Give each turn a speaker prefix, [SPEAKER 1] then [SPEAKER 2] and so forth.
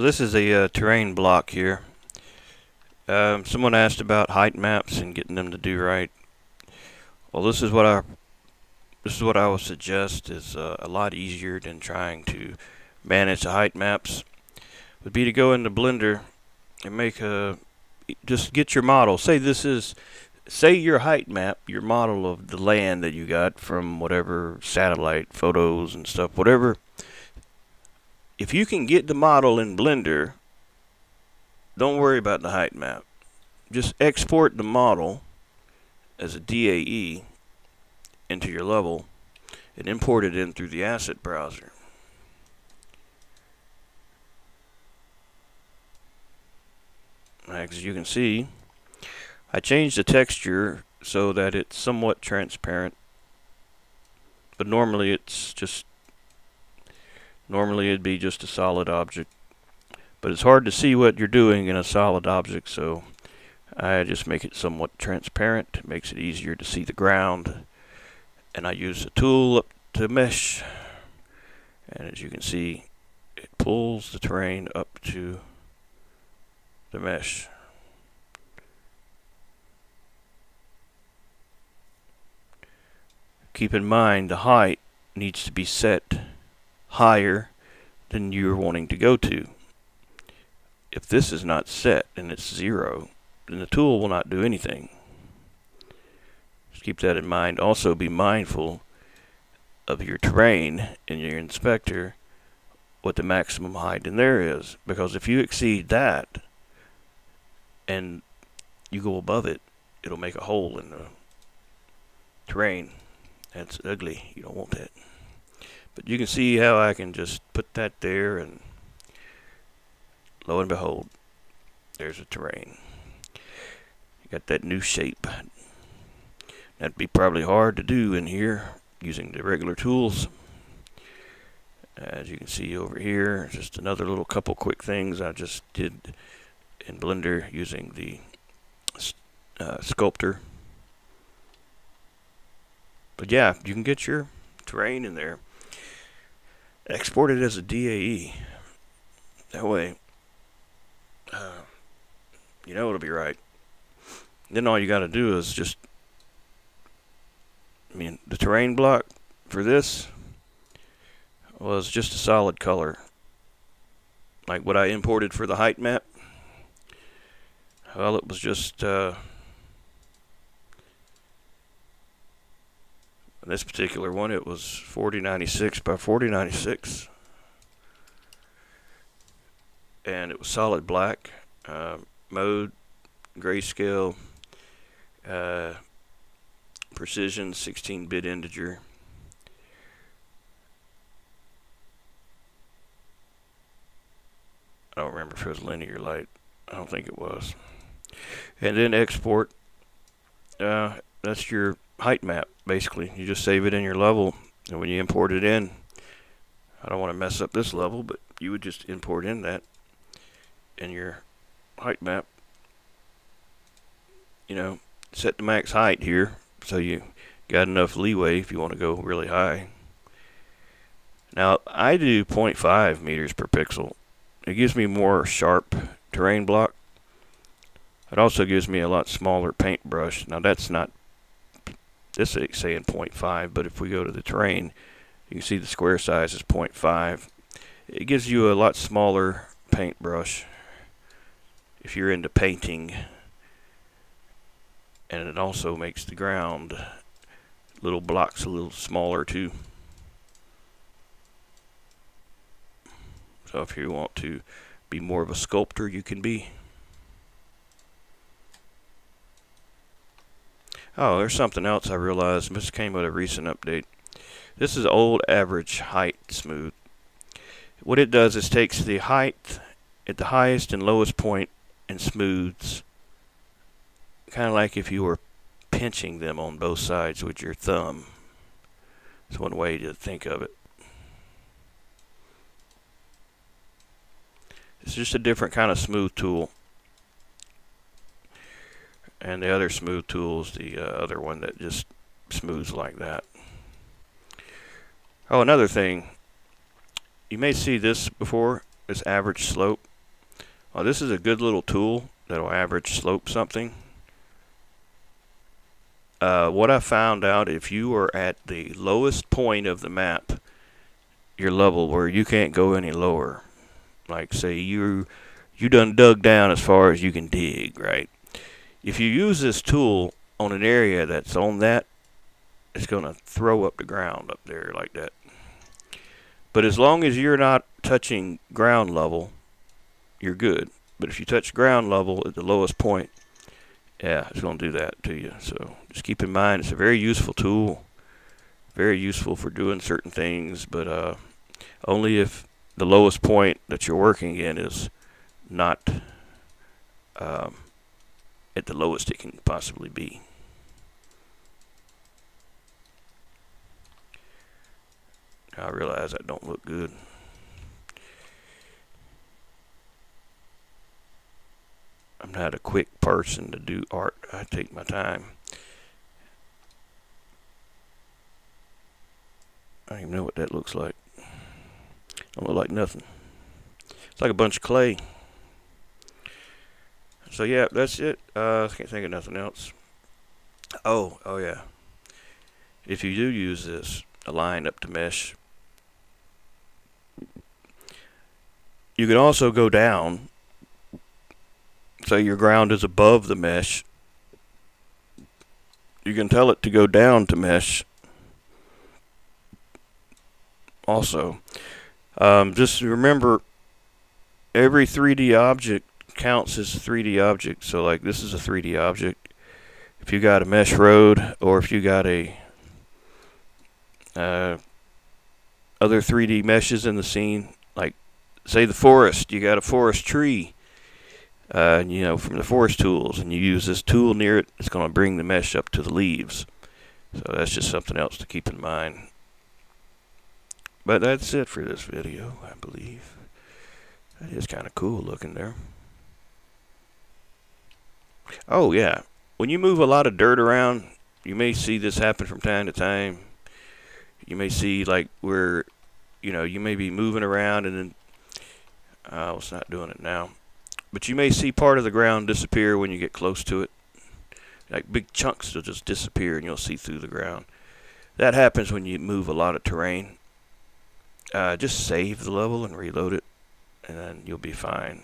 [SPEAKER 1] This is a terrain block here. Someone asked about height maps and getting them to do right. Well, this is what I would suggest is a lot easier than trying to manage the height maps. Would be to go into Blender and just get your model. Say your height map, your model of the land that you got from whatever satellite photos and stuff, whatever. If you can get the model in Blender, don't worry about the height map. Just export the model as a DAE into your level and import it in through the asset browser. As you can see, I changed the texture so that it's somewhat transparent, but normally it'd be just a solid object. But it's hard to see what you're doing in a solid object, so I just make it somewhat transparent. It makes it easier to see the ground. And I use the tool up to mesh. And as you can see, it pulls the terrain up to the mesh. Keep in mind the height needs to be set higher than you're wanting to go to. If this is not set and it's 0, then the tool will not do anything. Just keep that in mind. Also be mindful of your terrain in your inspector, what the maximum height in there is. Because if you exceed that and you go above it, it'll make a hole in the terrain. That's ugly. You don't want that. But you can see how I can just put that there, and lo and behold, there's a terrain. You got that new shape. That'd be probably hard to do in here using the regular tools. As you can see over here, just another little couple quick things I just did in Blender using the sculptor. But yeah, you can get your terrain in there. Export it as a DAE. That way, it'll be right. Then all you got to do is the terrain block for this was just a solid color. Like what I imported for the height map. Well, it was just, this particular one, it was 4096 by 4096. And it was solid black, mode, grayscale, precision, 16-bit integer. I don't remember if it was linear light. I don't think it was. And then export. That's your height map, basically. You just save it in your level, and when you import it in, I don't want to mess up this level, but you would just import in that in your height map. Set the max height here, so you got enough leeway if you want to go really high. Now, I do 0.5 meters per pixel. It gives me more sharp terrain block. It also gives me a lot smaller paintbrush. Now, this is saying 0.5, but if we go to the terrain, you can see the square size is 0.5. It gives you a lot smaller paintbrush if you're into painting. And it also makes the ground little blocks a little smaller too. So if you want to be more of a sculptor, you can be. Oh, there's something else I realized. This came with a recent update. This is old average height smooth. What it does is takes the height at the highest and lowest point and smooths, kind of like if you were pinching them on both sides with your thumb. It's one way to think of it. It's just a different kind of smooth tool. And the other smooth tool is the other one that just smooths like that. Oh, another thing. You may see this before, this average slope. This is a good little tool that'll average slope something. What I found out, if you are at the lowest point of the map, your level where you can't go any lower, like say you done dug down as far as you can dig, right? If you use this tool on an area that's on that, it's going to throw up the ground up there like that. But as long as you're not touching ground level, you're good. But if you touch ground level at the lowest point, yeah, it's going to do that to you. So just keep in mind, it's a very useful tool, very useful for doing certain things, but only if the lowest point that you're working in is not at the lowest it can possibly be. I realize that don't look good. I'm not a quick person to do art. I take my time. I don't even know what that looks like. Don't look like nothing. It's like a bunch of clay. So yeah, that's it. I can't think of nothing else. Oh yeah. If you do use this, align up to mesh, you can also go down. Say your ground is above the mesh. You can tell it to go down to mesh. Also, just remember, every 3D object counts as a 3D object. So like this is a 3D object. If you got a mesh road, or if you got a other 3D meshes in the scene, like say the forest, you got a forest tree, from the forest tools, and you use this tool near it, it's going to bring the mesh up to the leaves. So that's just something else to keep in mind. But that's it for this video, I believe. That is kind of cool looking there. Oh yeah, when you move a lot of dirt around, you may see this happen from time to time. You may see like where, you may be moving around and then, it's not doing it now. But you may see part of the ground disappear when you get close to it. Like big chunks will just disappear and you'll see through the ground. That happens when you move a lot of terrain. Just save the level and reload it, and then you'll be fine.